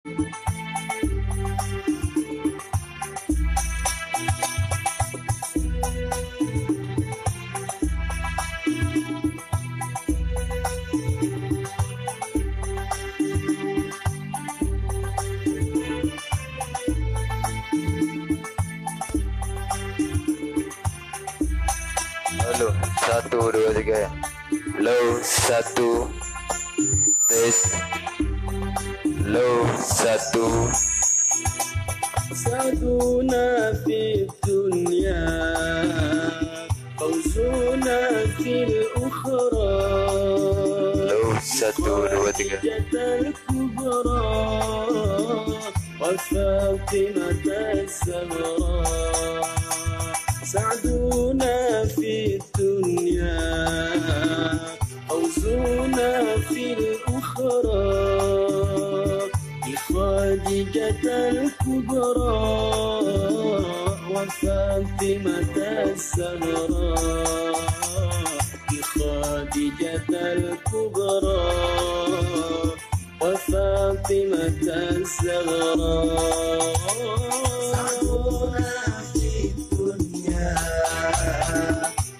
Halo, 1, 2, 3. Halo, 1. Tes. Halo, 1. سعدنا في الدنيا فوزنا في الأخرى Halo, 1, 2, 3. الكبرى وفاطمة الزهراء سعدنا في الدنيا فوزنا في الأخرى بخادجة الكبرى وفاطمة الزهراء بخادجة الكبرى وفاطمة الزهراء سعدنا في الدنيا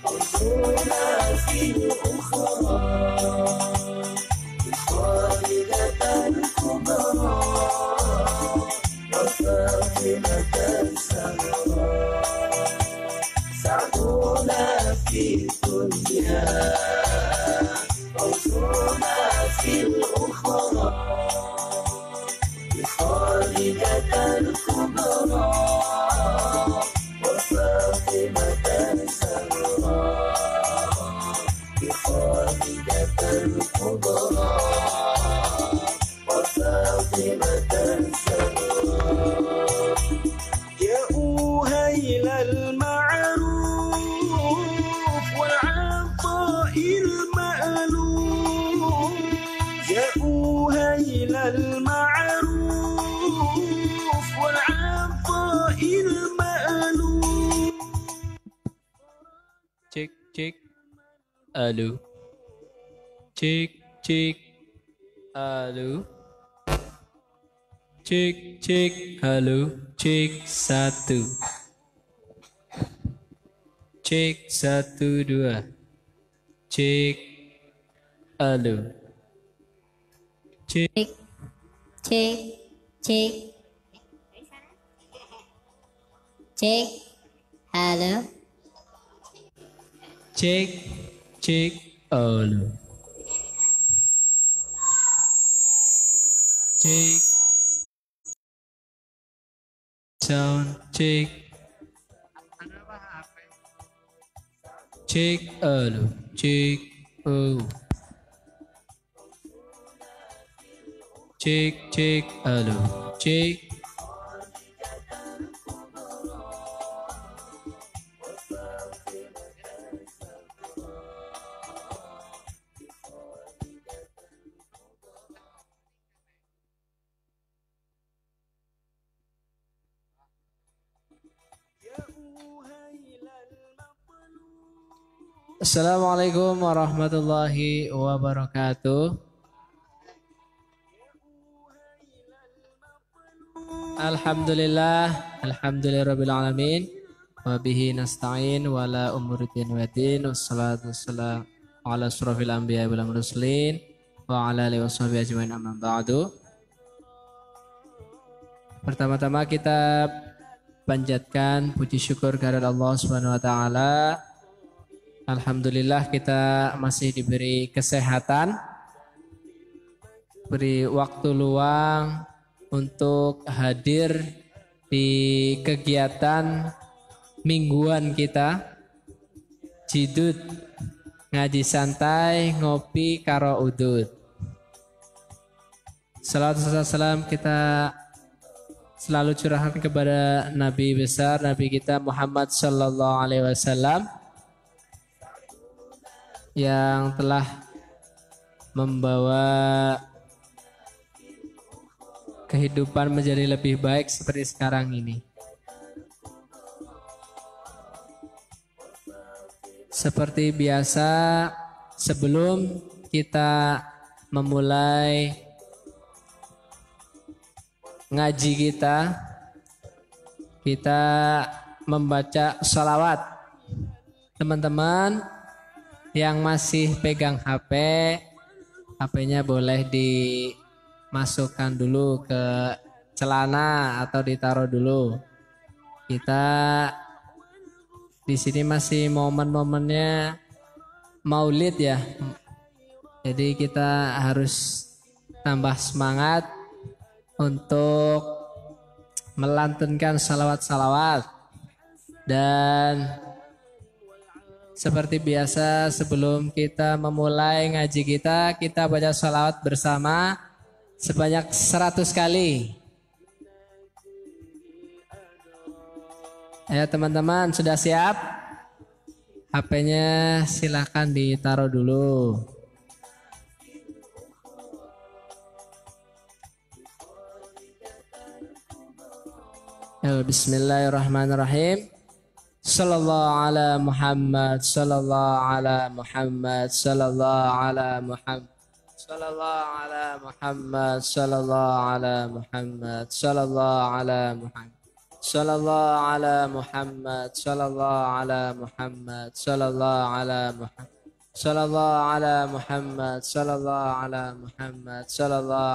فوزنا في الأخرى بخادجة الكبرى وفاطمة الزهراء سعدنا في الدنيا فوزنا في الأخرى بخادجة الكبرى وفاطمة الزهراء بخادجة الكبرى وفاطمة الزهراء يا أهيل المعروف والعطاء المألوف يا أهيل المعروف والعطاء المألوف Cek cek. Halo. Cek cek. Halo. Cek cek. Halo. Cek 1. Cek 1 2. Cek. Halo. Cek. Cek, cek, cek, halo, Cek cek. Halo. Cek. Sound cek. Cek. Halo. Cek. Oh. Cek cek. Halo. Cek. Assalamualaikum warahmatullahi wabarakatuh. Alhamdulillah, alhamdulillahirabbil alamin. Wa bihi nasta'in wa la umuriddin wa din. Wassalatu wassalamu ala asrofil anbiya wal mursalin wa ala alihi washabihi ajmain amma ba'du. Pertama-tama kita panjatkan puji syukur kehadirat Allah Subhanahu wa taala. Alhamdulillah kita masih diberi kesehatan, beri waktu luang untuk hadir di kegiatan mingguan kita, Jidud, ngaji santai, ngopi karo udud. Salawat salam kita selalu curahkan kepada Nabi besar, Nabi kita Muhammad Sallallahu Alaihi Wasallam, yang telah membawa kehidupan menjadi lebih baik seperti sekarang ini. Seperti biasa, sebelum kita memulai ngaji kita membaca salawat. Teman-teman yang masih pegang HP, HP-nya boleh dimasukkan dulu ke celana atau ditaruh dulu. Kita di sini masih momen-momennya Maulid ya. Jadi kita harus tambah semangat untuk melantunkan salawat-salawat. Dan seperti biasa sebelum kita memulai ngaji kita baca salawat bersama sebanyak 100 kali. Ya teman-teman, sudah siap? HP-nya silahkan ditaruh dulu. Bismillahirrahmanirrahim. Sallallahu ala Muhammad, sallallahu ala Muhammad, sallallahu ala Muhammad, sallallahu ala Muhammad, sallallahu ala Muhammad, sallallahu ala Muhammad, sallallahu ala Muhammad, sallallahu ala Muhammad, sallallahu ala Muhammad, sallallahu ala Muhammad, sallallahu ala Muhammad, sallallahu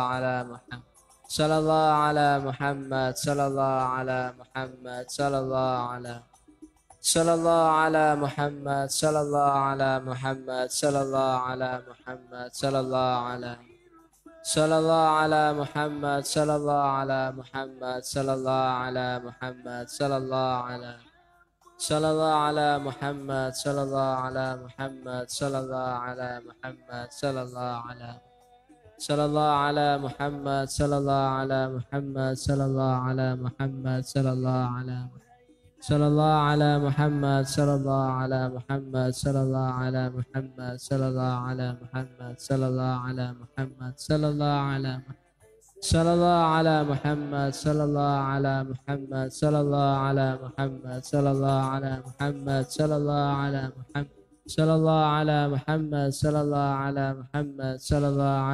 ala Muhammad, sallallahu ala Muhammad, sallallahu ala Muhammad, sallallahu ala sallallahu ala Muhammad, sallallahu ala Muhammad, sallallahu ala Muhammad, sallallahu ala sallallahu ala Muhammad, sallallahu ala Muhammad, sallallahu ala Muhammad, sallallahu ala sallallahu ala Muhammad, sallallahu ala Muhammad, sallallahu ala Muhammad, sallallahu ala sallallahu ala Muhammad, sallallahu ala Muhammad, sallallahu ala Muhammad, sallallahu ala sallallahu ala Muhammad, sallallahu ala Muhammad, sallallahu ala Muhammad, sallallahu ala Muhammad, sallallahu ala Muhammad, sallallahu ala sallallahu ala Muhammad, sallallahu ala Muhammad, sallallahu ala Muhammad, sallallahu ala Muhammad, sallallahu ala Muhammad, sallallahu ala Muhammad, sallallahu ala Muhammad, sallallahu ala Muhammad, sallallahu ala Muhammad, sallallahu ala Muhammad, sallallahu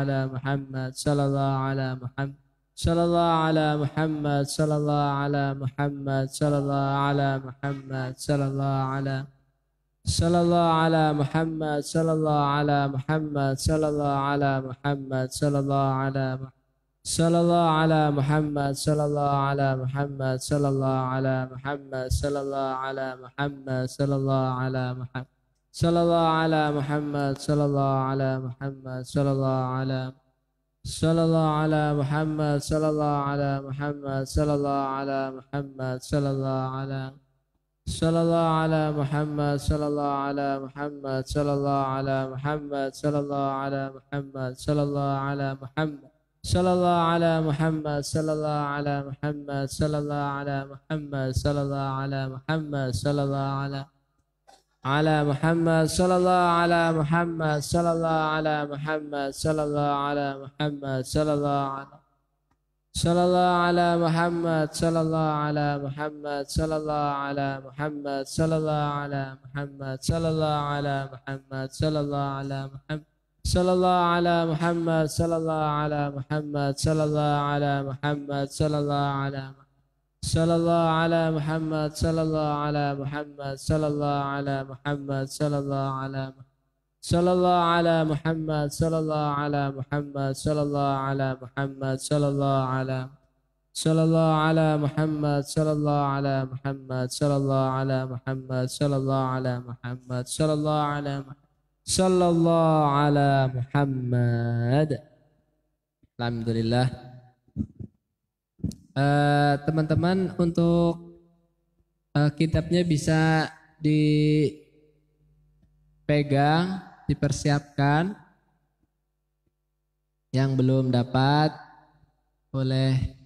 ala Muhammad, sallallahu ala Muhammad, sallallahu ala sallallahu ala Muhammad, sallallahu ala Muhammad, sallallahu ala Muhammad, sallallahu ala sallallahu ala Muhammad, sallallahu ala Muhammad, sallallahu ala Muhammad, sallallahu ala Muhammad, sallallahu ala Muhammad, sallallahu ala Muhammad, sallallahu ala Muhammad, sallallahu ala sallallahu ala Muhammad, sallallahu ala Muhammad, sallallahu ala Muhammad, sallallahu ala sallallahu ala Muhammad, sallallahu ala Muhammad, sallallahu ala Muhammad, sallallahu ala Muhammad, sallallahu ala Muhammad, sallallahu ala Muhammad, sallallahu ala Muhammad, sallallahu ala Muhammad, sallallahu ala Muhammad, sallallahu ala ala Muhammad, sallallahu ala Muhammad, sallallahu ala Muhammad, sallallahu ala Muhammad, sallallahu ala sallallahu ala Muhammad, sallallahu ala Muhammad, sallallahu ala Muhammad, sallallahu ala Muhammad, sallallahu ala Muhammad, sallallahu ala Muhammad, sallallahu ala Muhammad, sallallahu ala Muhammad, sallallahu ala Muhammad, sallallahu ala sallallahu ala Muhammad, sallallahu ala Muhammad, sallallahu ala Muhammad, sallallahu ala sallallahu ala Muhammad, sallallahu ala Muhammad, sallallahu ala Muhammad, sallallahu ala sallallahu ala Muhammad, sallallahu ala Muhammad, sallallahu ala Muhammad, sallallahu ala Muhammad, sallallahu ala sallallahu ala Muhammad. Alhamdulillah. Teman-teman untuk kitabnya bisa dipegang, dipersiapkan. Yang belum dapat boleh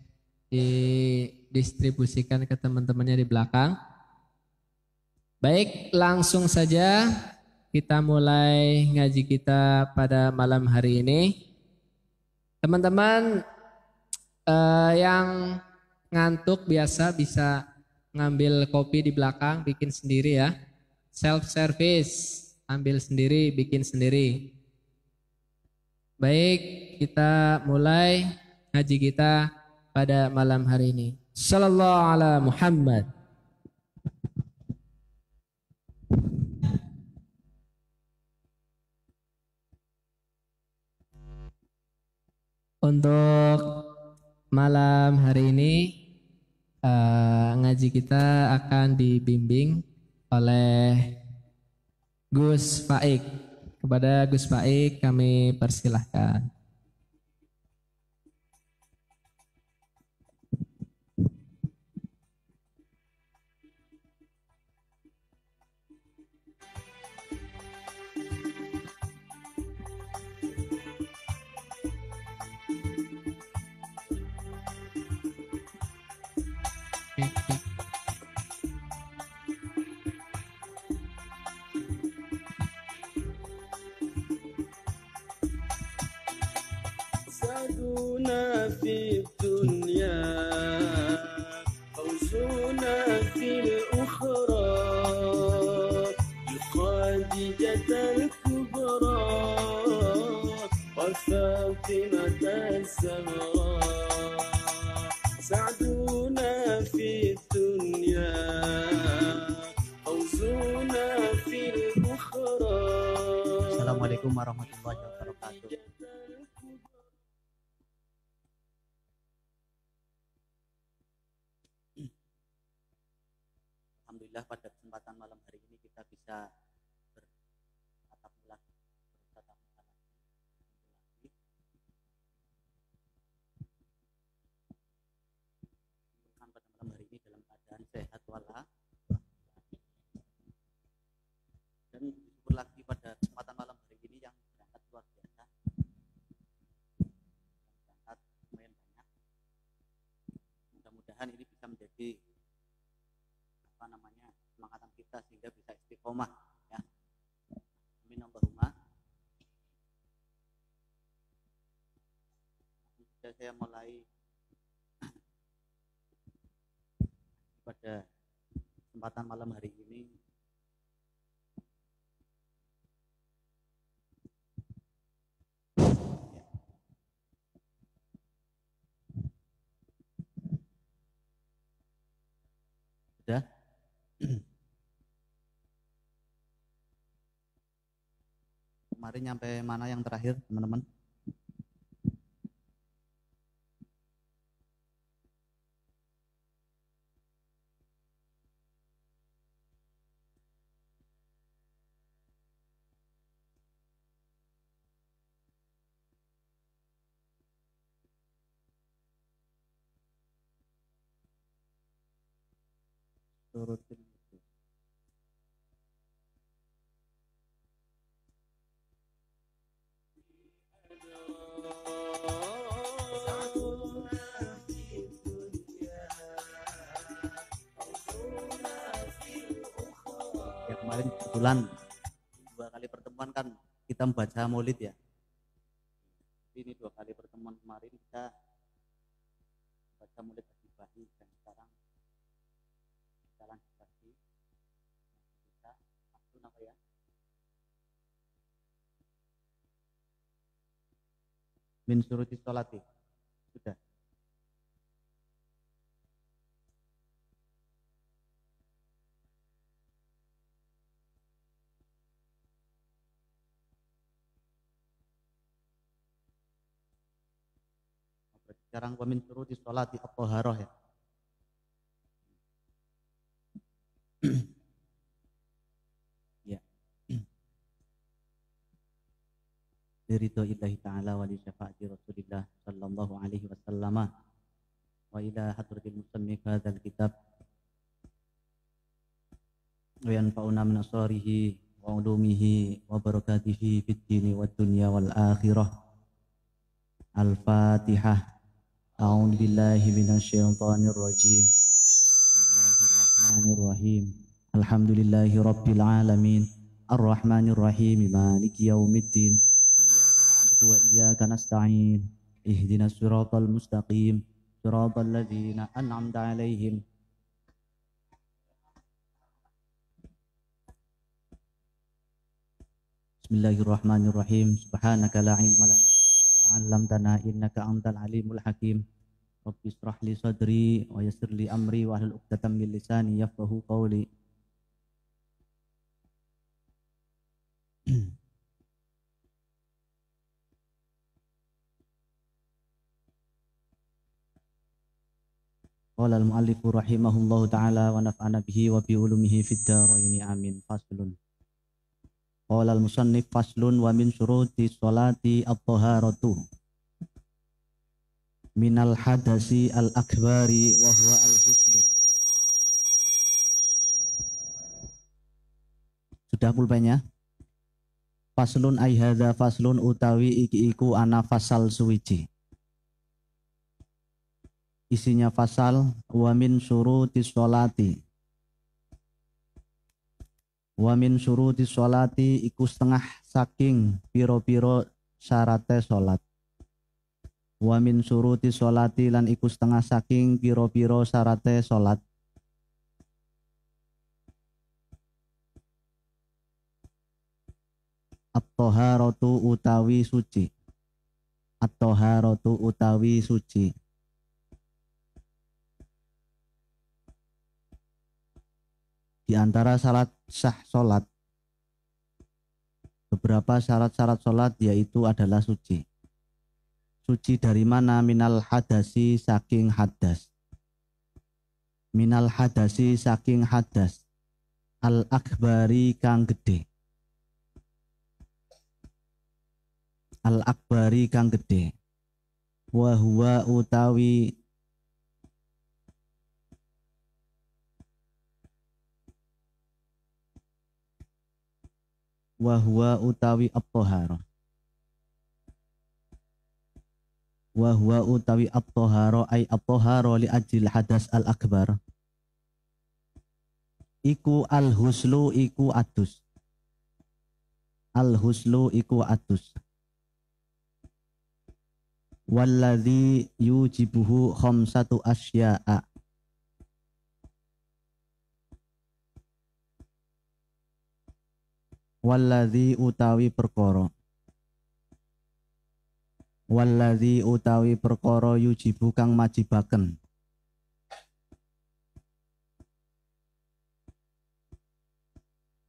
didistribusikan ke teman-temannya di belakang. Baik, langsung saja kita mulai ngaji kita pada malam hari ini. Teman-teman yang ngantuk biasa bisa ngambil kopi di belakang, bikin sendiri ya. Self service, ambil sendiri, bikin sendiri. Baik, kita mulai ngaji kita pada malam hari ini. Sallallahu ala Muhammad. Untuk malam hari ini ngaji kita akan dibimbing oleh Gus Faik. Kepada Gus Faik kami persilahkan. سعدنا في الدنيا فوزنا في الأخرى لخادجة الكبرى وفاطمة الزهراء سعدنا في الدنيا فوزنا في الأخرى. Assalamualaikum warahmatullahi wabarakatuh. Alhamdulillah pada kesempatan malam hari ini kita bisa bertatap muka lagi. Pada malam hari ini dalam keadaan sehat walafiat. Dan syukur lagi pada kesempatan malam hari ini yang berangkat luar biasa. Berangkat lumayan banyak. Mudah-mudahan ini bisa menjadi semangatan kita sehingga bisa istiqomah ya. Amin Allahumma. Sudah saya mulai pada kesempatan malam hari ini sudah kemarin nyampe mana yang terakhir teman-teman? Turutin. Ya kemarin kebetulan 2 kali pertemuan kan kita membaca maulid ya. Ini 2 kali pertemuan kemarin kita baca maulid Bahi dan sekarang jalan lagi kita waktu apa ya? Min suruti sholati sudah. Sekarang wa min suruti sholati at-thaharah ya. Ya. Ridho illahi ta'ala wa li syafaati Rasulillah sallallahu alaihi wasallam wa ila hadratil musammi hadzal kitab wa yanfa'una min asrarihi wa ulumihi wa barakatihi fid dini wad dunya wal akhirah. Al-Fatihah. A'udzu billahi minasyaitonir rajim. Bismillahirrahmanirrahim. Alhamdulillahi rabbil alamin. Ar-Rahmanir Rahim. Maliki yaumiddin. Iyyaka na'budu wa iyyaka nasta'in. Ihdinas siratal mustaqim. Siratal ladzina an'amta 'alaihim. Bismillahirrahmanirrahim. Subhanaka la ilma lana illa ma 'allamtana innaka antal alimul hakim. Rabbi israh li sadri wa yassir li amri wa hlul 'uqdatam min lisani yafqahu qawli. Qala al-mu'allifu rahimahullahu ta'ala wa naf'ana bihi wa bi ulumihi fid dharain amin. Faslun. Qala al-musannif faslun wa min syuruti sholati at-taharatu minal hadasi al-akbari wa huwa al-huslu. Sudah pulpennya? Faslun ay hadza faslun utawi iki iku ana fasal suwiji. Isinya fasal wa min syurutis sholati. Wa min syurutis sholati iku setengah saking piro-piro syarate salat. Wa min syurutis sholati lan iku setengah saking piro-piro syarate salat. At-taharatu utawi suci. At-taharatu utawi suci. Di antara syarat sah sholat, beberapa syarat-syarat sholat yaitu adalah suci. Suci dari mana? Minal hadasi saking hadas. Minal hadasi saking hadas. Al-akbari kang gede. Al-akbari kang gede. Wa huwa utawi wa huwa utawi at-tahara. Wa huwa utawi at-tahara ay at-tahara li ajil hadas al-akbar. Iku al-huslu iku adus. Al-huslu iku adus. Walladzi yujibuhu khamsatu asya'a. Walladzi utawi perkara. Walladzi utawi perkara yujibu kang majibaken.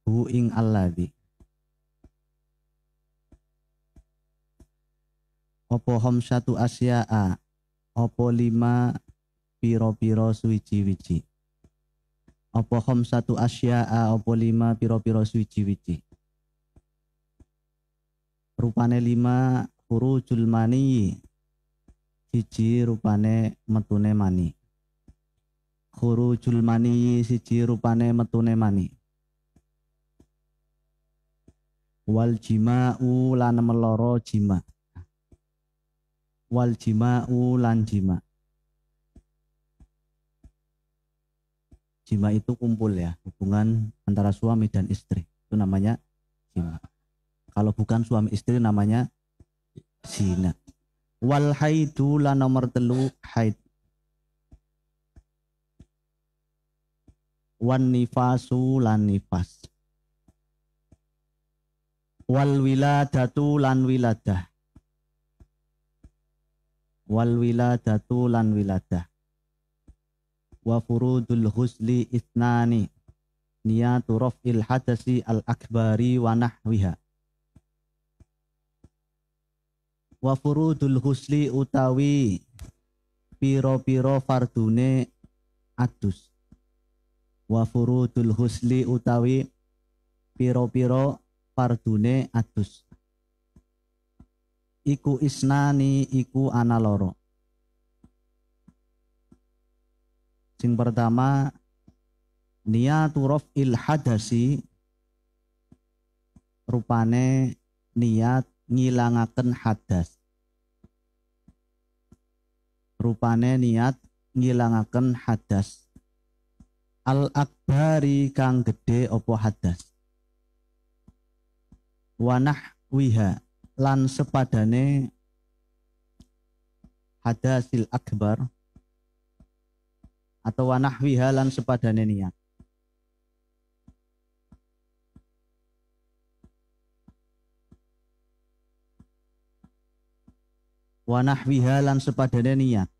Hu ing alladzi. Apa khamsatu asya'a. Apa 5 piro-piro suwiji-wiji. Apa khamsatu asya'a. Apa 5 piro-piro suwiji-wiji. Rupane 5 khurujul mani. Siji rupane metune mani. Khurujul mani siji rupane metune mani. Wal jima'u lan meloro jima. Wal jima'u lan jima. Jima itu kumpul ya, hubungan antara suami dan istri. Itu namanya jima. Kalau bukan suami istri namanya zina. Wal haidu la nomor 3 haid. Wan nifasu lan nifas. Wal wiladatu lan wiladah. Wal wiladatu lan wiladah. Wa furudul husli itnani. Niyatu raf'il hadasi al-akbari wa nahwiha. Wa furudul husli utawi piro-piro fardune adus. Wa furudul husli utawi piro-piro fardune adus. Iku isnani iku ana loro. Sing pertama niyatu raf'il hadasi rupane niat ngilangaken hadas. Rupane niat ngilangaken hadas. Al-akbari kang gede opo hadas. Wanah wiha lan sepadane hadasil akbar atau wanah wiha lan sepadane niat. Wa nahwiha lan sepadane niat.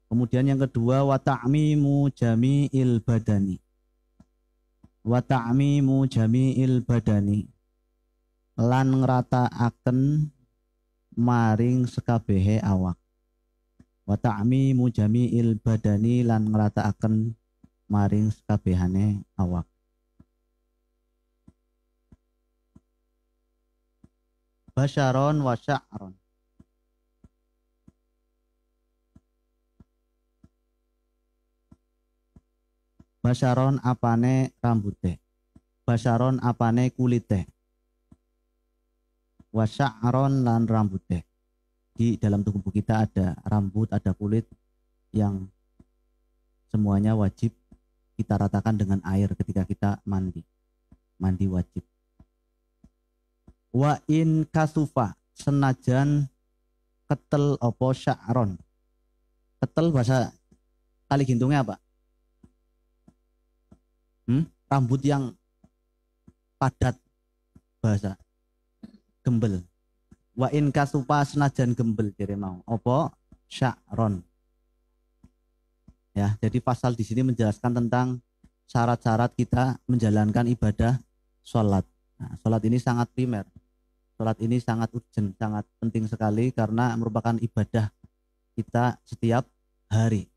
Kemudian yang kedua wa ta'mimu jami'il badani. Wa ta'mimu jami'il badani. Lan ngrataaken maring sekabehe awak. Wa ta'mimu jami'il badani lan ngrataaken maring sekabehane awak. Basyaron wa sya'ron. Basyaron apane rambute. Basyaron apane kulite. Wa sya'ron lan rambute. Di dalam tubuh kita ada rambut, ada kulit yang semuanya wajib kita ratakan dengan air ketika kita mandi. Mandi wajib. Wa in kasufa senajan ketel opo sya'ron. Ketel bahasa kali gintungnya apa? Rambut yang padat bahasa gembel. Wa in kasufa senajan gembel jadi mau opo sya'ron. Ya, jadi pasal di sini menjelaskan tentang syarat-syarat kita menjalankan ibadah sholat. Nah, sholat ini sangat primer. Sholat ini sangat urgent, sangat penting sekali karena merupakan ibadah kita setiap hari.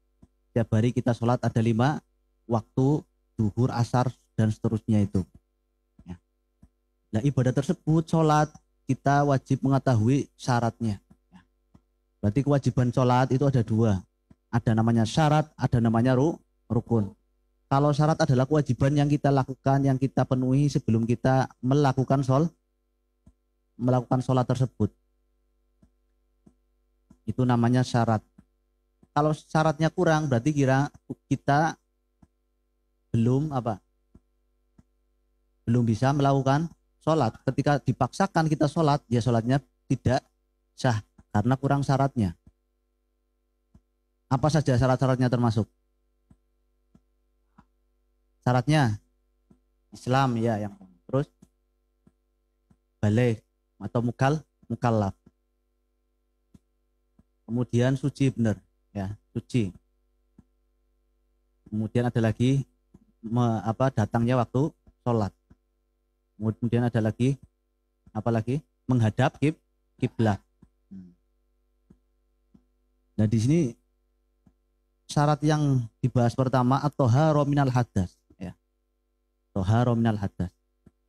Setiap hari kita sholat ada 5 waktu, zuhur, asar, dan seterusnya itu. Ya. Nah, ibadah tersebut sholat kita wajib mengetahui syaratnya. Ya. Berarti kewajiban sholat itu ada 2. Ada namanya syarat, ada namanya rukun. Kalau syarat adalah kewajiban yang kita lakukan, yang kita penuhi sebelum kita melakukan sholat tersebut. Itu namanya syarat. Kalau syaratnya kurang berarti kita belum bisa melakukan sholat. Ketika dipaksakan kita sholat, ya sholatnya tidak sah karena kurang syaratnya. Apa saja syarat-syaratnya termasuk? Syaratnya Islam ya yang terus balik atau mukallaf. Kemudian suci benar ya, suci. Kemudian ada lagi datangnya waktu sholat. Kemudian ada lagi menghadap kiblat. Nah di sini syarat yang dibahas pertama at-thaharah minal hadas ya. Thaharah minal hadas.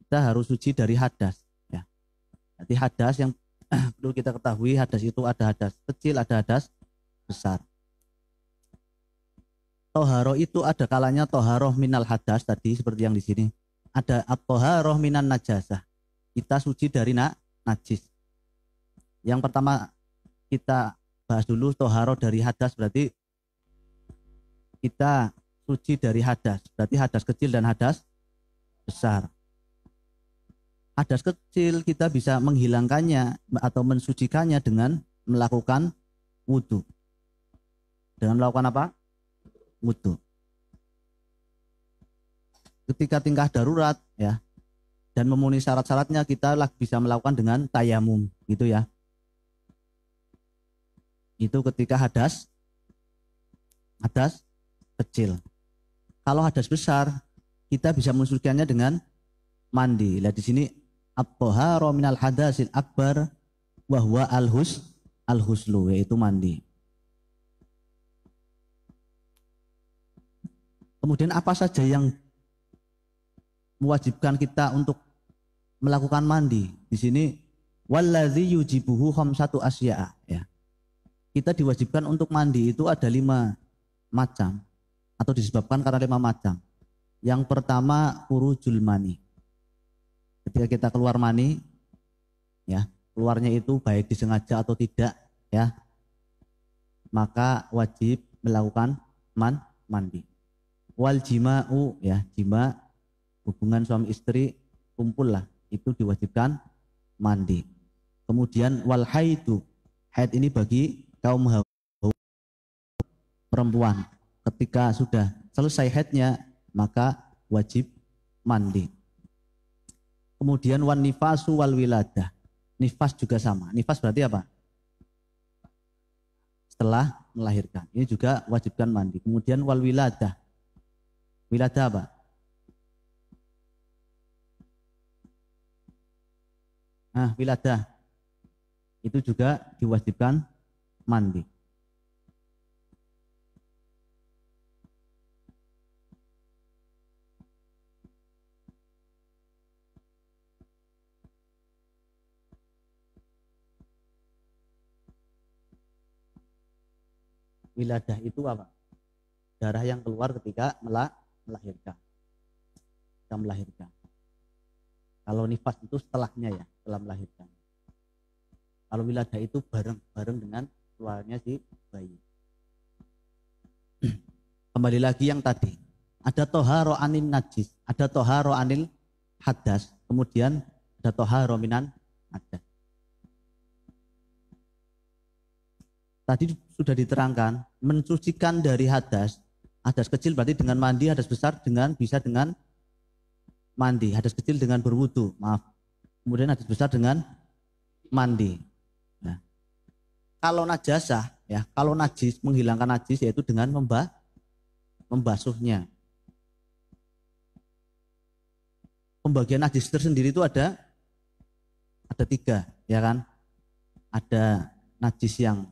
Kita harus suci dari hadas ya. Jadi hadas yang perlu kita ketahui, hadas itu ada hadas kecil, ada hadas besar. Thaharah itu ada kalanya thaharah minal hadas tadi seperti yang di sini. Ada at-thaharah minan najasah. Kita suci dari najis. Yang pertama kita bahas dulu thaharah dari hadas berarti kita suci dari hadas. Berarti hadas kecil dan hadas besar. Hadas kecil kita bisa menghilangkannya atau mensucikannya dengan melakukan wudu. Dengan melakukan apa? Wudu. Ketika tingkah darurat ya dan memenuhi syarat-syaratnya kita bisa melakukan dengan tayamum gitu ya. Itu ketika hadas kecil. Kalau hadas besar kita bisa mensucikannya dengan mandi. Lihat di sini at-thaharah minal hadasil akbar wa huwa al-huslu yaitu mandi. Kemudian apa saja yang mewajibkan kita untuk melakukan mandi? Di sini wallazi yujibuhu khamsatu asya'a ya. Kita diwajibkan untuk mandi itu ada 5 macam atau disebabkan karena 5 macam. Yang pertama khurujul mani. Ketika kita keluar mani ya, keluarnya itu baik disengaja atau tidak ya, maka wajib melakukan mandi. Wal jima'u ya, jima hubungan suami istri kumpul lah, itu diwajibkan mandi. Kemudian wal haidu, haid ini bagi kaum perempuan. Ketika sudah selesai haidnya maka wajib mandi. Kemudian wan nifasu wal wiladah. Nifas juga sama. Nifas berarti apa? setelah melahirkan. Ini juga wajibkan mandi. Kemudian wal wiladah. Wiladah apa? Nah, wiladah itu juga diwajibkan mandi. Wiladah itu apa? Darah yang keluar ketika melahirkan. Ketika melahirkan. Kalau nifas itu setelahnya ya, setelah melahirkan. Kalau wiladah itu bareng dengan keluarnya si bayi. Kembali lagi yang tadi. Ada toharo anil najis, ada toharo anil hadas, kemudian ada toharo minan hadas. Tadi sudah diterangkan, mensucikan dari hadas kecil berarti dengan mandi, hadas besar bisa dengan mandi, hadas kecil dengan berwudu, maaf. Kemudian hadas besar dengan mandi. Nah, kalau najasah, ya, kalau najis, menghilangkan najis yaitu dengan membasuhnya. Pembagian najis tersendiri itu ada 3, ya kan? Ada najis yang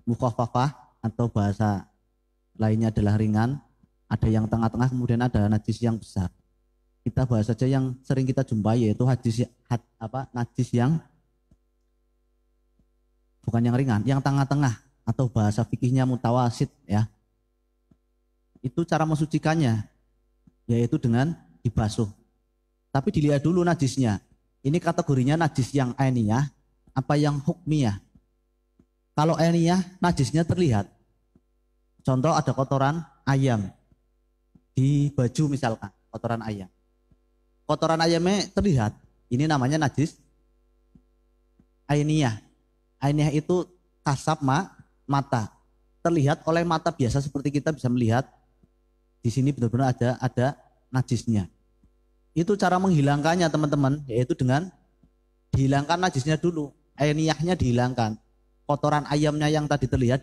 mukhaffafah atau bahasa lainnya adalah ringan, ada yang tengah-tengah, kemudian ada najis yang besar. Kita bahas saja yang sering kita jumpai yaitu najis yang bukan yang ringan, yang tengah-tengah atau bahasa fikihnya mutawasid ya. Itu cara mensucikannya yaitu dengan dibasuh. Tapi dilihat dulu najisnya. Ini kategorinya najis yang ainiyah apa yang hukmiyah. Kalau ainiyah najisnya terlihat. Contoh ada kotoran ayam di baju misalkan, kotoran ayam. Kotoran ayamnya terlihat, ini namanya najis ainiyah. Ainiyah itu kasab mata, terlihat oleh mata biasa seperti kita bisa melihat. Di sini benar-benar ada najisnya. Itu cara menghilangkannya teman-teman, yaitu dengan dihilangkan najisnya dulu, ainiyahnya dihilangkan. Kotoran ayamnya yang tadi terlihat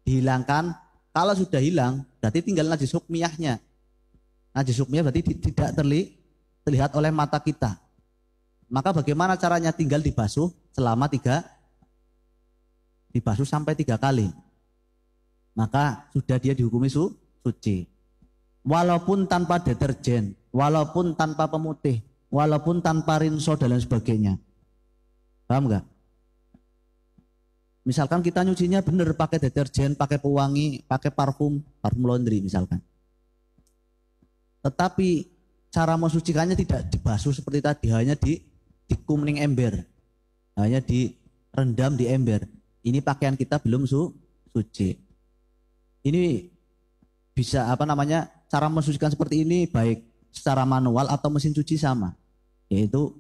dihilangkan. Kalau sudah hilang, berarti tinggal najis hukmiyahnya. Najis hukmiyah berarti tidak terlihat oleh mata kita. Maka bagaimana caranya? Tinggal dibasuh selama dibasuh sampai 3 kali. Maka sudah dia dihukumi suci. Walaupun tanpa deterjen, walaupun tanpa pemutih, walaupun tanpa rinso dan lain sebagainya. Paham enggak? Misalkan kita nyucinya benar pakai deterjen, pakai pewangi, pakai parfum laundry misalkan. Tetapi cara mensucikannya tidak dibasuh seperti tadi, hanya di kuning ember. Hanya direndam di ember. Ini pakaian kita belum suci. Ini bisa cara mensucikan seperti ini baik secara manual atau mesin cuci sama. Yaitu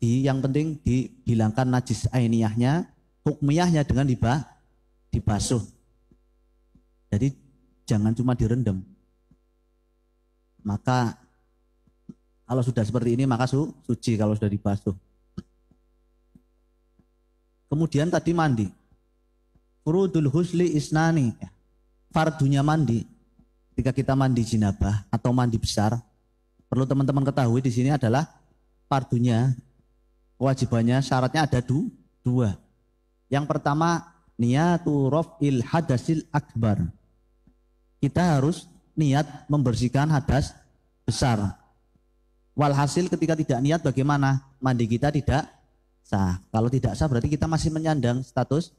yang penting dihilangkan najis ainiyahnya, hukmiyahnya dengan dibasuh. Jadi jangan cuma direndam. Maka kalau sudah seperti ini maka suci kalau sudah dibasuh. Kemudian tadi mandi. Furudul husli isnani. Fardunya mandi. Ketika kita mandi jinabah atau mandi besar, perlu teman-teman ketahui di sini adalah fardunya, kewajibannya, syaratnya ada 2. Yang pertama, niyatu raf'il hadasil akbar. Kita harus niat membersihkan hadas besar. Walhasil ketika tidak niat bagaimana? Mandi kita tidak sah. Kalau tidak sah berarti kita masih menyandang status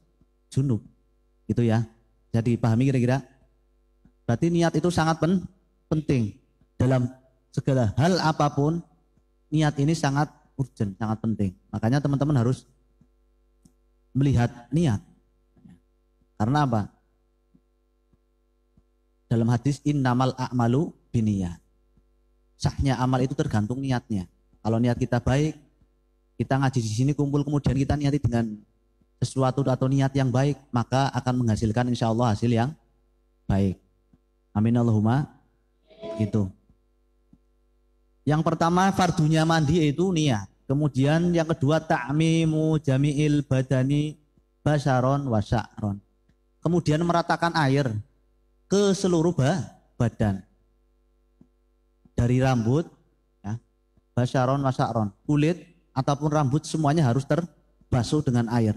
junub. Gitu ya. Jadi pahami kira-kira. Berarti niat itu sangat penting. Dalam segala hal apapun, niat ini sangat urgent, sangat penting. Makanya teman-teman harus melihat niat. Karena apa? Dalam hadis innamal a'malu binniyat. Sahnya amal itu tergantung niatnya. Kalau niat kita baik, kita ngaji di sini kumpul kemudian kita niati dengan sesuatu atau niat yang baik, maka akan menghasilkan insya Allah hasil yang baik. Amin Allahumma. Gitu. Yang pertama fardunya mandi yaitu niat. Kemudian yang kedua ta'mimu jami'il badani basyaron wa sya'ron. kemudian meratakan air ke seluruh badan. Dari rambut, ya, basyaron wasa'ron, kulit ataupun rambut semuanya harus terbasuh dengan air.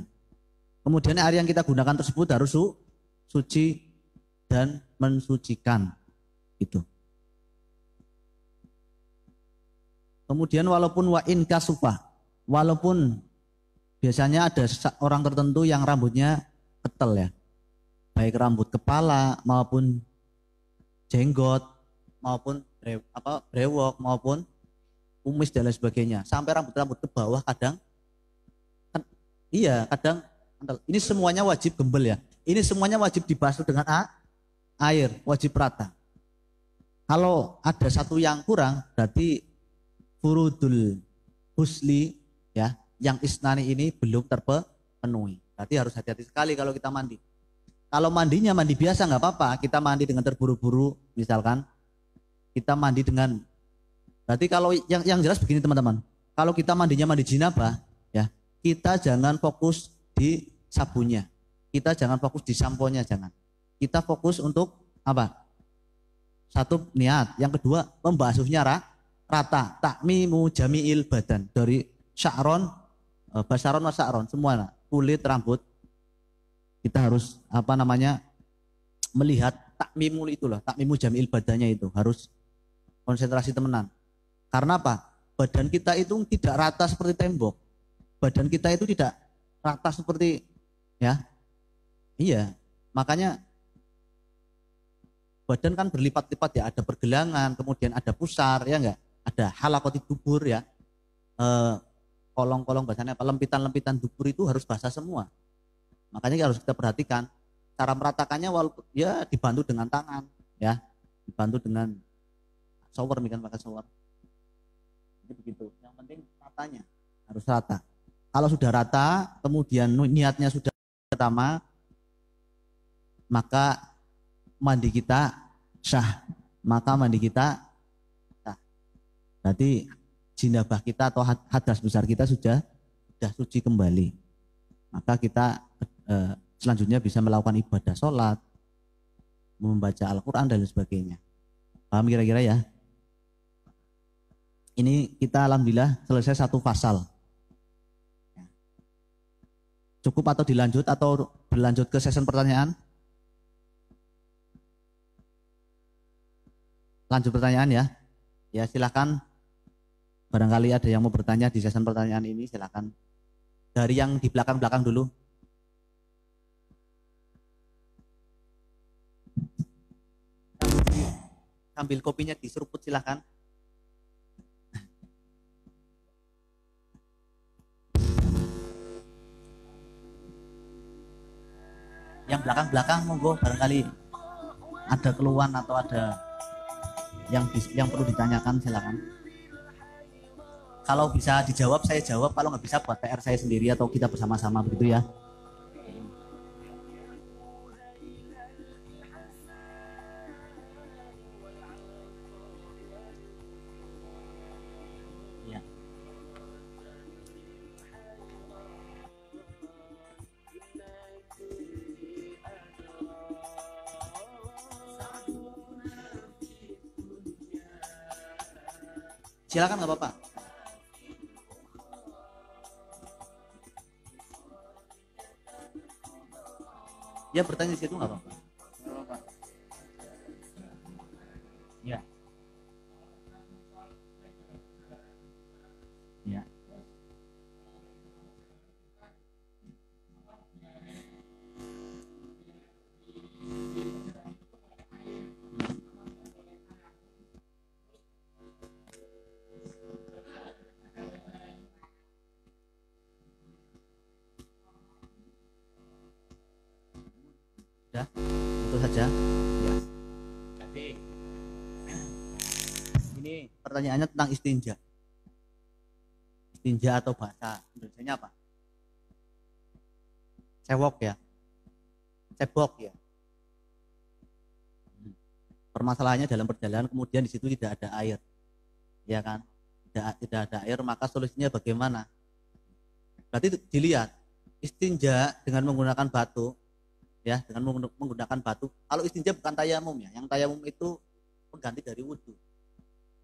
Kemudian air yang kita gunakan tersebut harus suci dan mensucikan. Itu. Kemudian walaupun wa'in kasufah, walaupun biasanya ada orang tertentu yang rambutnya ketel ya, baik rambut kepala maupun jenggot maupun brewok maupun kumis dan lain sebagainya, sampai rambut-rambut ke bawah kadang kadang ini semuanya wajib gembel ya, ini semuanya wajib dibasuh dengan air, wajib rata. Kalau ada satu yang kurang berarti furudul husli ya, yang isnani ini belum terpenuhi. Berarti harus hati-hati sekali kalau kita mandi. Kalau mandinya mandi biasa nggak apa-apa, kita mandi dengan terburu-buru misalkan, kita mandi dengan, berarti kalau yang jelas begini teman-teman, kalau kita mandinya mandi jinabah ya, kita jangan fokus di sabunnya, kita jangan fokus di samponya, jangan. Kita fokus untuk apa? Satu, niat. Yang kedua, membasuhnya rata. Takmimu jami'il badan, dari sya'ron, basyaron wa sya'ron, semua kulit, rambut. Kita harus melihat takmimu itulah, takmimu jami'il badannya itu harus konsentrasi temenan. Karena apa? Badan kita itu tidak rata seperti tembok. Badan kita itu tidak rata seperti ya. Iya, makanya badan kan berlipat-lipat ya, ada pergelangan, kemudian ada pusar ya enggak? Ada halakoti dubur ya. Kolong-kolong bahasanya apa? Lempitan-lempitan dubur itu harus basah semua. Makanya harus kita perhatikan cara meratakannya, walaupun ya dibantu dengan tangan ya, dibantu dengan shower, misalkan pakai shower. Jadi begitu. Yang penting ratanya harus rata. Kalau sudah rata, kemudian niatnya sudah pertama, maka mandi kita sah. Maka mandi kita sah. Berarti jinabah kita atau hadas besar kita sudah suci kembali. Maka kita selanjutnya bisa melakukan ibadah sholat, membaca Al-Quran dan lain sebagainya. Paham kira-kira ya? Ini kita alhamdulillah selesai satu pasal. Cukup atau dilanjut atau berlanjut ke sesi pertanyaan? Lanjut pertanyaan ya. Ya silakan. Barangkali ada yang mau bertanya di sesi pertanyaan ini, silakan. Dari yang di belakang-belakang dulu. Sambil kopinya diseruput silakan. Yang belakang-belakang monggo, barangkali ada keluhan atau ada yang perlu ditanyakan, silakan. Kalau bisa dijawab saya jawab, kalau nggak bisa buat PR saya sendiri atau kita bersama-sama begitu ya. Silakan, nggak apa-apa. Ya bertanya di situ nggak apa-apa. Ya. Ya. Ya, itu saja. Ya. Jadi ini pertanyaannya tentang istinja. Istinja atau bahasa Indonesianya apa? Cewok ya. Cebok ya. Permasalahannya dalam perjalanan kemudian di situ tidak ada air. Ya kan? Tidak ada air, maka solusinya bagaimana? Berarti dilihat istinja dengan menggunakan batu ya dengan menggunakan batu. Kalau istinja bukan tayamum ya, yang tayamum itu pengganti dari wudhu.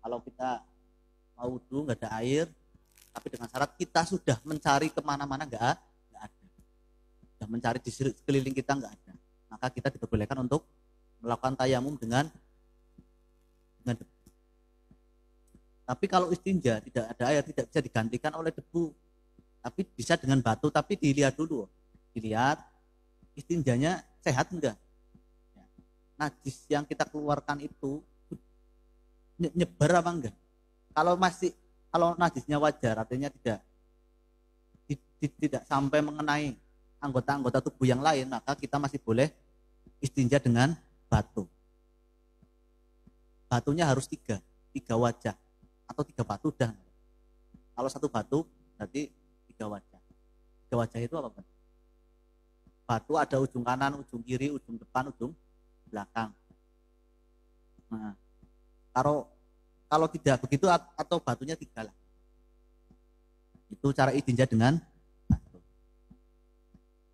Kalau kita mau wudhu nggak ada air, tapi dengan syarat kita sudah mencari kemana-mana nggak ada, sudah mencari di sekeliling kita nggak ada, maka kita diperbolehkan untuk melakukan tayamum dengan debu. Tapi kalau istinja tidak ada air, tidak bisa digantikan oleh debu, tapi bisa dengan batu. Tapi dilihat dulu, dilihat istinjanya sehat enggak, najis yang kita keluarkan itu nyebar apa enggak. Kalau najisnya wajar, artinya tidak sampai mengenai anggota-anggota tubuh yang lain, maka kita masih boleh istinja dengan batu. Batunya harus tiga wajah atau 3 batu dah. Kalau 1 batu berarti 3 wajah. 3 wajah itu apa? Batu ada ujung kanan, ujung kiri, ujung depan, ujung belakang. Nah, kalau tidak begitu atau batunya 3 lah. Itu cara istinja dengan batu.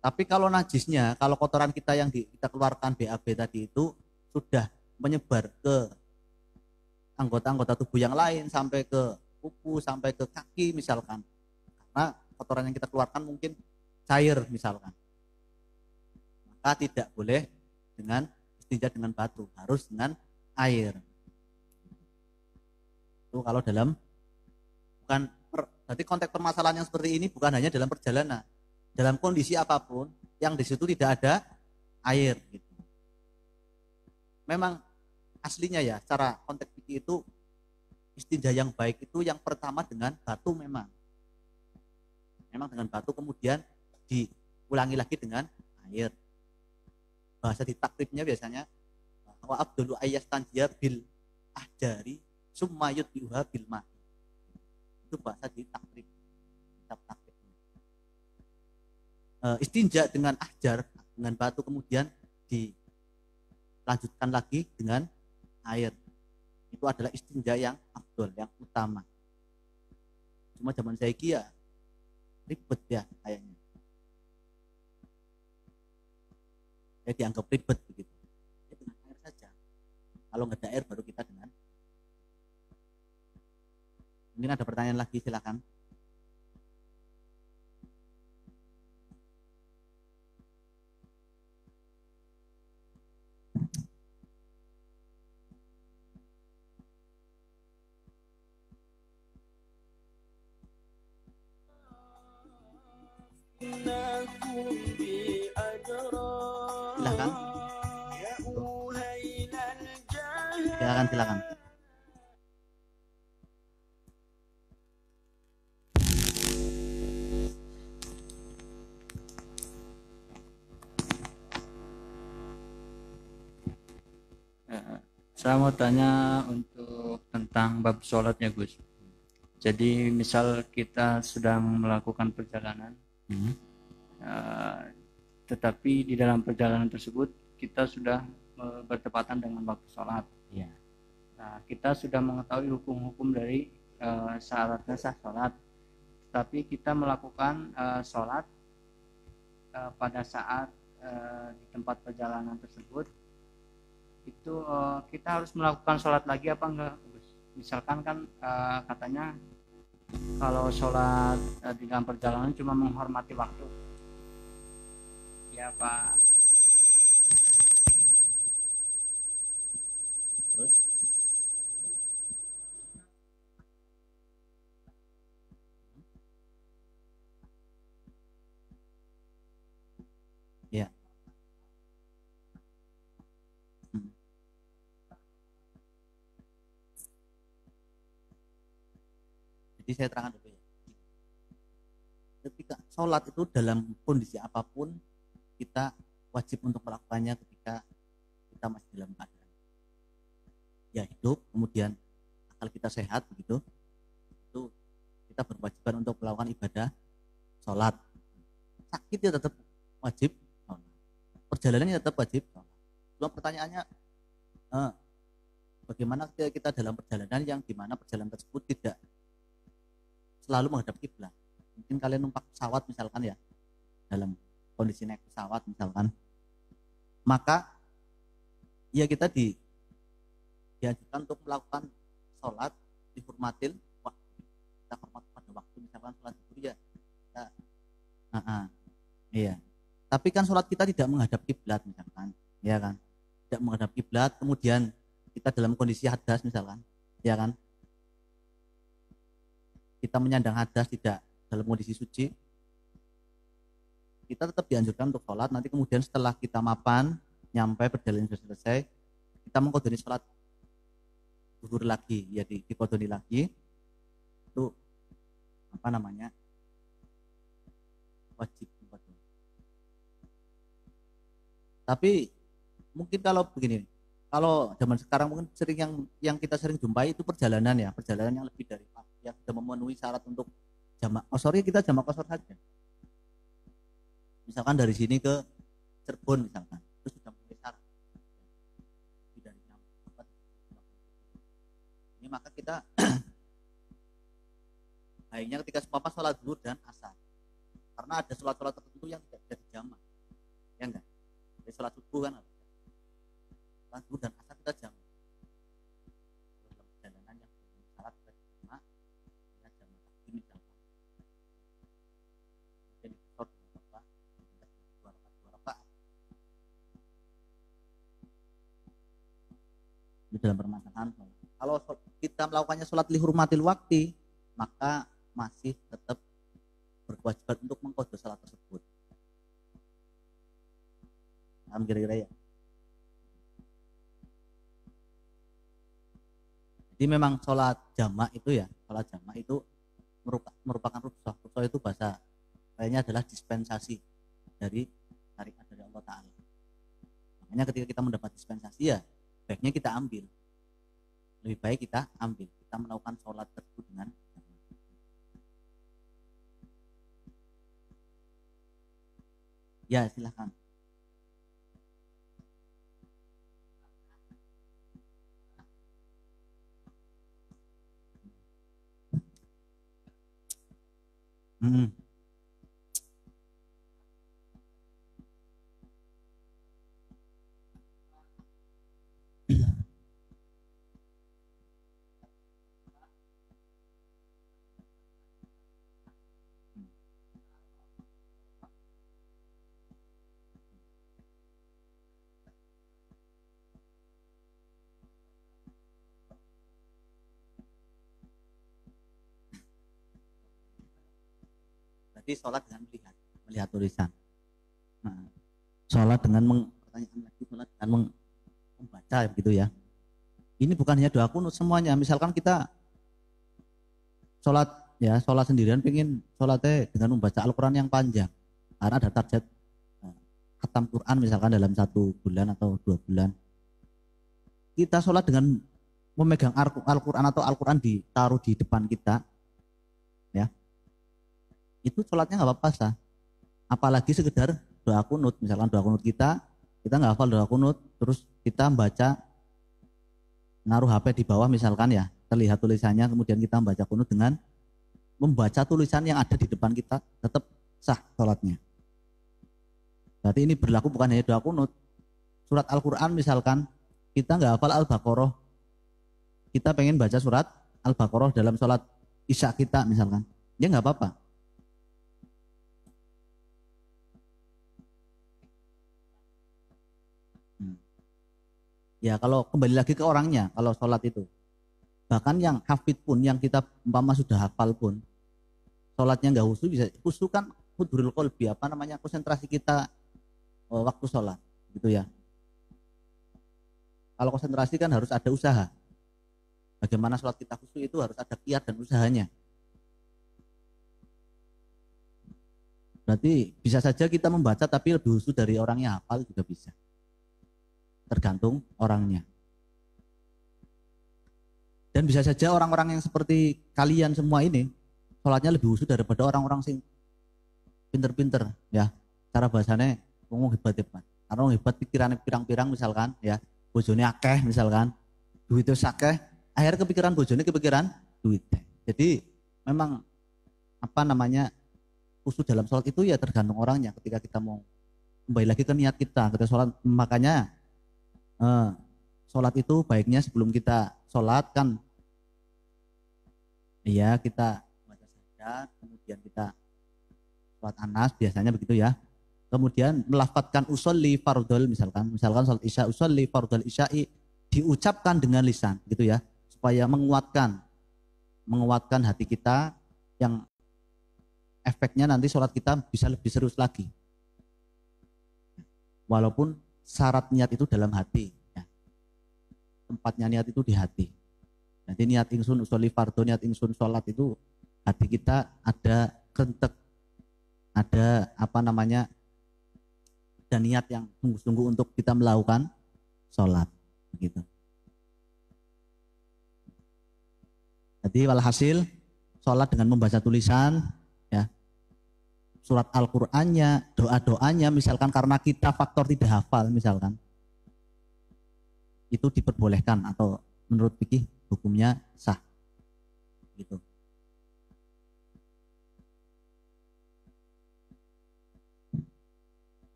Tapi kalau najisnya, kalau kotoran kita yang kita keluarkan BAB tadi itu sudah menyebar ke anggota-anggota tubuh yang lain, sampai ke kuku, sampai ke kaki misalkan, karena kotoran yang kita keluarkan mungkin cair misalkan, maka tidak boleh dengan istinja dengan batu, harus dengan air. Itu kalau berarti konteks permasalahan yang seperti ini bukan hanya dalam perjalanan, dalam kondisi apapun yang di situ tidak ada air gitu. Memang aslinya ya, secara konteks fikih itu istinja yang baik itu yang pertama dengan batu, memang dengan batu, kemudian diulangi lagi dengan air. Bahasa di takribnya biasanya wa abdulu ayyastanjiya bil ahjari summa yudbiha bil ma. Itu bahasa di takrib, kitab takrib. Istinja dengan ahjar, dengan batu, kemudian dilanjutkan lagi dengan air, itu adalah istinja yang afdol, yang utama. Cuma zaman saiki ya ribet ya kayaknya, ya dianggap ribet begitu. Ya dengan air saja, kalau nggak ada air baru kita dengan. Mungkin ada pertanyaan lagi, silakan. Silakan. Saya mau tanya untuk tentang bab sholatnya, Gus. Jadi misal kita sedang melakukan perjalanan, tetapi di dalam perjalanan tersebut kita sudah bertepatan dengan waktu sholat. Ya. Nah, kita sudah mengetahui hukum-hukum dari syaratnya sah sholat, tapi kita melakukan sholat pada saat di tempat perjalanan tersebut, itu kita harus melakukan sholat lagi apa enggak? Misalkan kan katanya kalau sholat di dalam perjalanan cuma menghormati waktu, ya Pak. Terus ya. Jadi saya terangkan dulu ya. Ketika sholat itu dalam kondisi apapun kita wajib untuk melakukannya ketika kita masih dalam keadaan ya hidup, kemudian akal kita sehat begitu, itu kita berwajiban untuk melakukan ibadah sholat. Sakit ya tetap wajib sholat, perjalanannya tetap wajib sholat. Cuma pertanyaannya bagaimana ketika kita dalam perjalanan yang dimana perjalanan tersebut tidak selalu menghadap kiblat. Mungkin kalian numpak pesawat misalkan ya, dalam kondisi naik pesawat misalkan, maka ya kita diajukan untuk melakukan sholat dihormatil waktu. Kita hormat pada waktu, misalkan sholat zuhur ya kita, iya. Tapi kan sholat kita tidak menghadap kiblat misalkan, ya kan? Tidak menghadap kiblat, kemudian kita dalam kondisi hadas misalkan, ya kan? Kita menyandang hadas tidak dalam kondisi suci, kita tetap dianjurkan untuk sholat. Nanti kemudian setelah kita mapan, nyampe perjalanan sudah selesai, kita mengkodoni sholat zuhur lagi, ya dikodoni lagi. Itu apa namanya? Wajib. Tapi mungkin kalau begini, kalau zaman sekarang mungkin sering yang kita sering jumpai itu perjalanan ya, perjalanan yang lebih dari yang sudah memenuhi syarat untuk jamak. Kita jamak qashar saja. Misalkan dari sini ke Cirebon misalkan, itu sudah memenuhi syarat. Lebih dari 6. Ini maka kita baiknya ketika semua sholat zuhur dan asar. Karena ada sholat-sholat tertentu yang tidak bisa dijamak. Ya enggak? Jadi sholat subuh kan sholat subuh dan asar kita jamak. Dalam perjalanan yang belum syarat kita jamak, kita jamak lagi misalkan. Kemudian dikosor dengan apa? Dua rakaat. Itu dalam permasalahan. Kalau kita melakukannya sholat lihurmatil wakti, maka masih tetap berkewajiban untuk mengqadha sholat tersebut. Kira-kira ya. Jadi memang sholat jamak itu ya, sholat jamak itu merupakan rukhsah. Rukhsah itu bahasa lainnya adalah dispensasi dari syariat dari Allah Ta'ala. Makanya ketika kita mendapat dispensasi ya, baiknya kita ambil. Lebih baik kita ambil, kita melakukan sholat tersebut dengan jamak. Ya silahkan. Berarti sholat dengan melihat tulisan. Nah, sholat dengan sholat dengan membaca gitu ya. Ini bukan hanya doa kunut semuanya. Misalkan kita sholat sendirian, pengen sholatnya dengan membaca Al-Quran yang panjang. Karena ada target khatam Quran misalkan dalam 1 bulan atau 2 bulan. Kita sholat dengan memegang Al-Quran atau Al-Quran ditaruh di depan kita, ya. Itu sholatnya nggak apa-apa sah. Apalagi sekedar doa kunut, misalkan doa kunut kita nggak hafal doa kunut, terus kita membaca naruh HP di bawah misalkan ya, terlihat tulisannya, kemudian kita membaca kunut dengan membaca tulisan yang ada di depan kita, tetap sah sholatnya. Berarti ini berlaku bukan hanya doa kunut. Surat Al-Quran misalkan kita nggak hafal Al-Baqarah, kita pengen baca surat Al-Baqarah dalam sholat isya kita misalkan, ya nggak apa-apa. Ya kalau kembali lagi ke orangnya, kalau sholat itu. Bahkan yang hafid pun, yang kita umpama sudah hafal pun, sholatnya nggak khusyuk, bisa khusyuk kan hudurul qalbi, apa namanya, konsentrasi kita waktu sholat, gitu ya. Kalau konsentrasi kan harus ada usaha. Bagaimana sholat kita khusyuk itu harus ada kiat dan usahanya. Berarti bisa saja kita membaca tapi lebih khusyuk dari orang yang hafal juga bisa. Tergantung orangnya. Dan bisa saja orang-orang yang seperti kalian semua ini sholatnya lebih khusyuk daripada orang-orang sing pinter-pinter ya. Cara bahasanya ngomong hebat-hebat. Karena orang hebat pikirannya pirang-pirang misalkan ya, bojone akeh misalkan, duitnya akeh, akhirnya kepikiran bojone kepikiran duitnya. Jadi memang apa namanya khusyuk dalam sholat itu ya tergantung orangnya. Ketika kita mau kembali lagi ke niat kita ketika sholat. Makanya sholat itu baiknya sebelum kita sholat kan, iya kita baca saja, kemudian kita sholat anas biasanya begitu ya. Kemudian melafadzkan usolli fardhol, misalkan sholat isya, usolli fardhol isya'i, diucapkan dengan lisan gitu ya, supaya menguatkan hati kita, yang efeknya nanti sholat kita bisa lebih serius lagi. Walaupun syarat niat itu dalam hati ya. Tempatnya niat itu di hati. Jadi niat ingsun usolli fardhu, niat ingsun sholat itu hati kita ada kerentek, ada dan niat yang sungguh-sungguh untuk kita melakukan sholat begitu. Jadi walhasil sholat dengan membaca tulisan ya, surat Al-Qur'annya, doa-doanya misalkan karena kita faktor tidak hafal misalkan, itu diperbolehkan atau menurut fikih hukumnya sah gitu.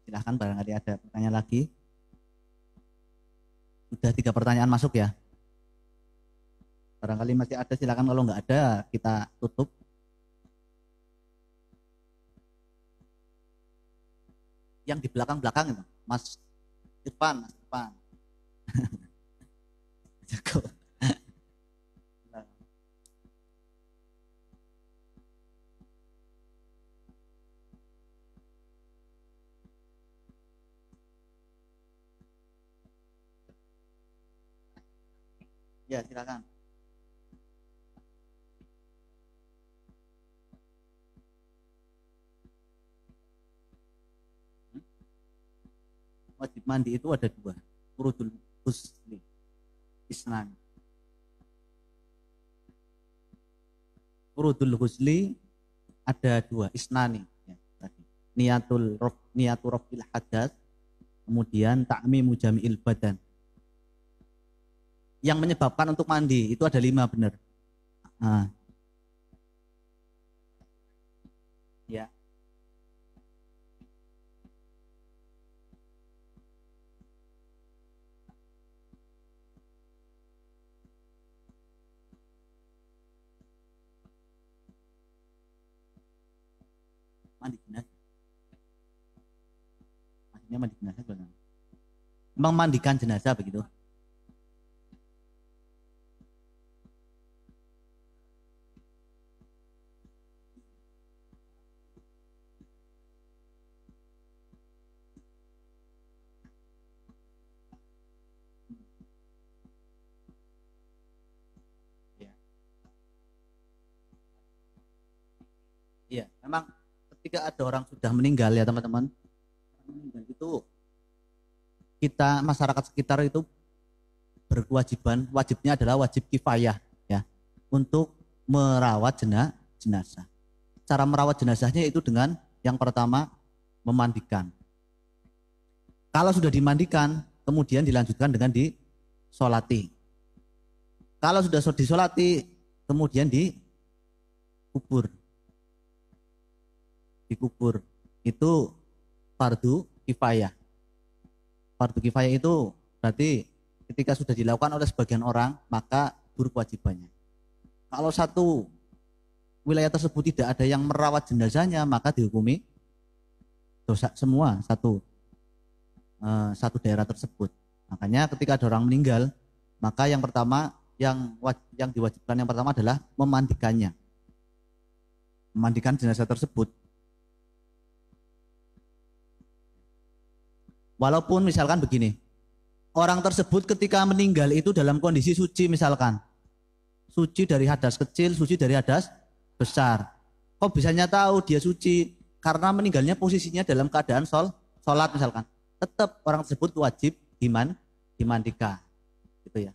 Silahkan barangkali ada pertanyaan lagi. Sudah 3 pertanyaan masuk ya. Barangkali masih ada, silakan. Kalau nggak ada kita tutup. Yang di belakang-belakang itu, Mas Irfan. Jago. Ya, silakan. Wajib mandi itu ada 2, furudul ghusli isnan. Furudul ghusli ada 2, isnani ya, tadi. Niatul rafil hadas, kemudian ta'mimu jami'il badan. Yang menyebabkan untuk mandi itu ada 5 benar. Ya. Mandi jenazah. Maksudnya mandi jenazah bagaimana? Memandikan jenazah begitu. Iya, memang ketika ada orang sudah meninggal ya teman-teman, meninggal itu kita masyarakat sekitar itu berkewajiban, wajibnya adalah wajib kifayah ya, untuk merawat jenazah. Cara merawat jenazahnya itu dengan yang pertama memandikan. Kalau sudah dimandikan, kemudian dilanjutkan dengan disolati. Kalau sudah disolati, kemudian dikubur. Dikubur itu fardu kifayah. Fardu kifayah itu berarti ketika sudah dilakukan oleh sebagian orang, maka gugur kewajibannya. Kalau satu wilayah tersebut tidak ada yang merawat jenazahnya, maka dihukumi dosa semua satu daerah tersebut. Makanya ketika ada orang meninggal, maka yang pertama yang diwajibkan yang pertama adalah memandikannya. Memandikan jenazah tersebut. Walaupun misalkan begini, orang tersebut ketika meninggal itu dalam kondisi suci misalkan. Suci dari hadas kecil, suci dari hadas besar. Kok bisanya tahu dia suci? Karena meninggalnya posisinya dalam keadaan sholat misalkan. Tetap orang tersebut wajib dimandikan. Gitu ya.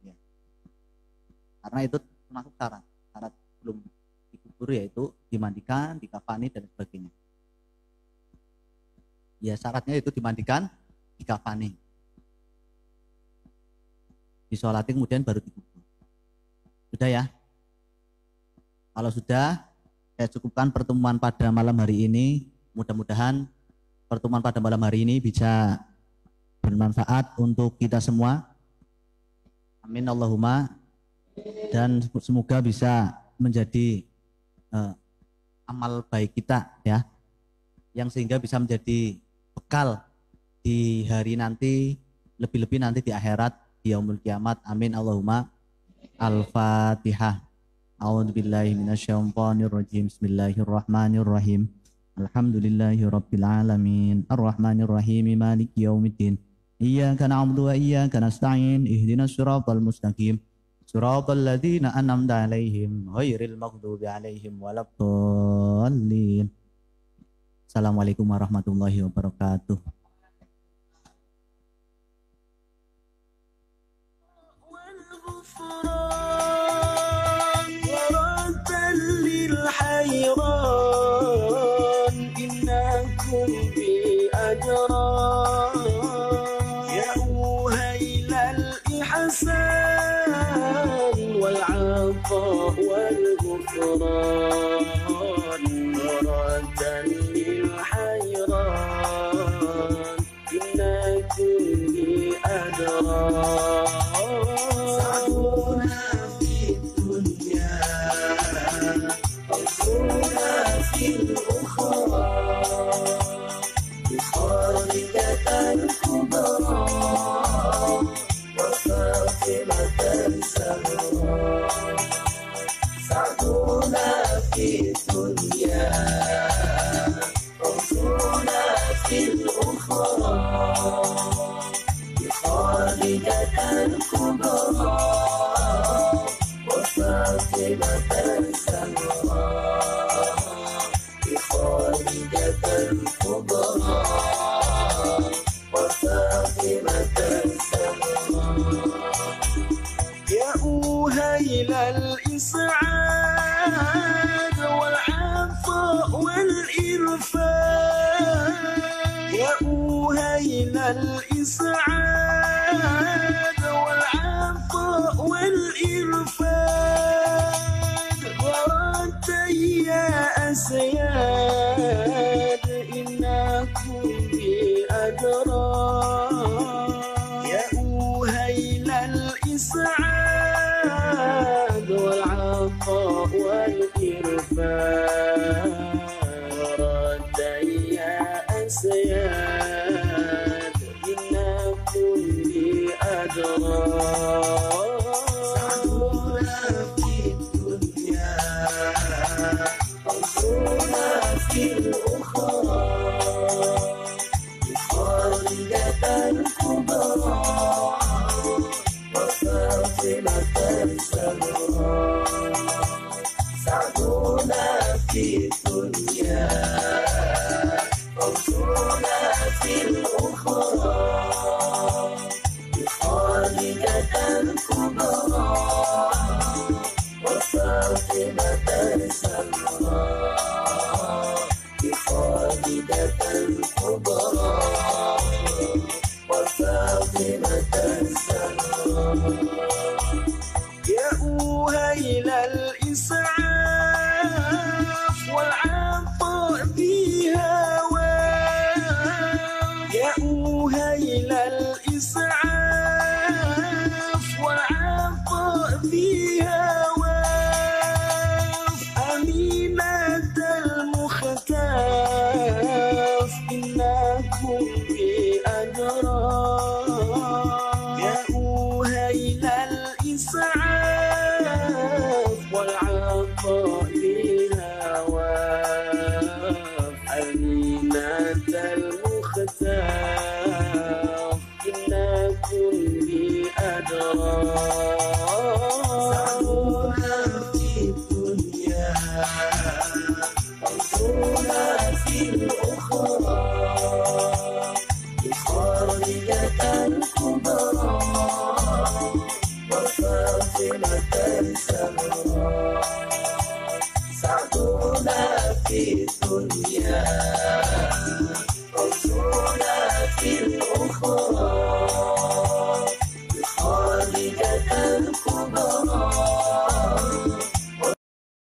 Ya. Karena itu termasuk syarat belum dikubur yaitu dimandikan, dikafani dan sebagainya. Ya syaratnya itu dimandikan, dikafani, disolati kemudian baru dikubur. Sudah ya? Kalau sudah, saya cukupkan pertemuan pada malam hari ini. Mudah-mudahan pertemuan pada malam hari ini bisa bermanfaat untuk kita semua. Amin Allahumma. Dan semoga bisa menjadi amal baik kita ya, yang sehingga bisa menjadi bekal di hari nanti, lebih-lebih nanti di akhirat, di yaumul kiamat. Amin Allahumma. Al-Fatihah. A'udzubillahi minasyaitonirrajim. Bismillahirrahmanirrahim. Alhamdulillahirabbil alamin. Arrahmanirrahim. Maliki yaumiddin. Iyyaka na'budu wa iyyaka nasta'in. Ihdinas siratal mustaqim. Siratal ladzina an'amta 'alaihim ghairil maghdubi 'alaihim waladdallin. Assalamualaikum warahmatullahi wabarakatuh. والغفران مرة للحيران إنكم بأدران سعدونا في الدنيا فوزونا في الأخرى بخارجة الكبرى وفاطمة الزهراء سعدونا في الدنيا فوزونا في الأخرى بخالدة الكبرى وفاطمة الزهراء بخالدة الكبرى وفاطمة الزهراء يا أوهيل الإسعاد والعطاء والإرفان يا أوهيل الإسعاد والعطاء والإرفان ورتي يا أسياد إنكم بأدران يا أوهيل الإسعاد والعطاء والإرفان ردي يا أسياد إنكم بأدران سعدونا في الدنيا فوزونا في الأخرى بخارجة الكبرى وفاطمة الزهراء سعدونا في الدنيا فوزونا في الأخرى بخالدة الكبرى وفاطمة الزهراء بخالدة الكبرى وفاطمة الزهراء يا أوهيل الإسعاف والعطاء بها يا أوهيل الإسعاف والعطاء بها أمينة المختاف إنكم بأدران يا أوهيل الإسعاف والعطاء بالهواف أمينة المختاف إنكم بأدران سعدونا في الدنيا فوزونا في الأخرى بخارجة الكبرى وفاطمة الزهراء سعدونا في الدنيا فوزونا في الأخرى